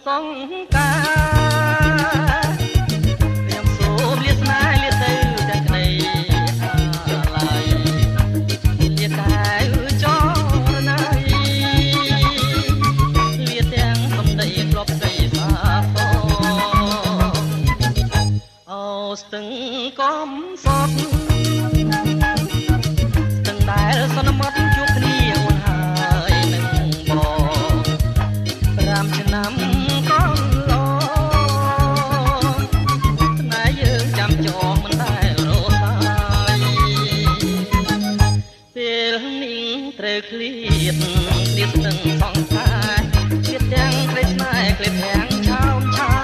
សង្ការរៀមសូមលាស្នេហ៍លាទៅទាំងក្តីអាឡ័យលាកែវចរណៃលាទាំងសំដីក្លប់ស្ដីសាសអូស្ទឹងកំសត់ស្ទឹងដែលសន្មត់ជួបគ្នាអូនហើយនឹងបង5ឆ្នាំកន្លងស្នេហ៍យើងចាំចងមិនដែលរសាយពេលនេះត្រូវឃ្លាតស្ទឹងសង្សារជាតិទាំងក្តីស្នេហ៍ក្លេបទាំងឆោមឆា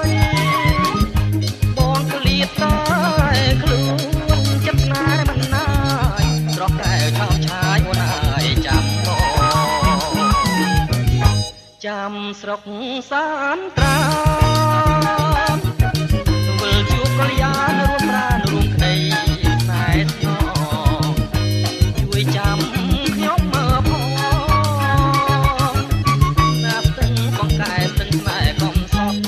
យបងឃ្លាតតែខ្លួនចិត្តស្នេហ៍មិនណាយស្រស់កែវឆោមឆាយអូនហើយចាំបងចាំស្រុកសានត្រាវិលជួបកល្យានរួមប្រានរួមក្តីស្នេហ៍ស្នងជួយចាំខ្ញុំមើលផងណាស្ទឹងបង្កែស្ទឹងស្នេហ៍កំសត់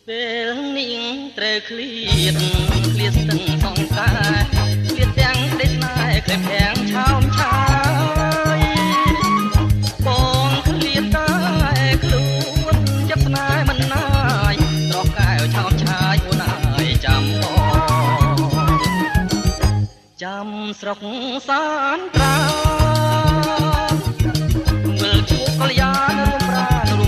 ពេលនាងត្រូវឃ្លាតស្ទឹងសង្សារឃ្លាតទាំងក្តីស្នេហ៍ក្លែបទាំងឆោមឆាយបងឃ្លាតតែខ្លួនចិត្តស្នេហ៍មិនណាយស្រស់កែវឆោមឆាយអូនហើយចាំបងចាំស្រុកសានត្រាវិលជួបកល្យានរួមប្រានរួម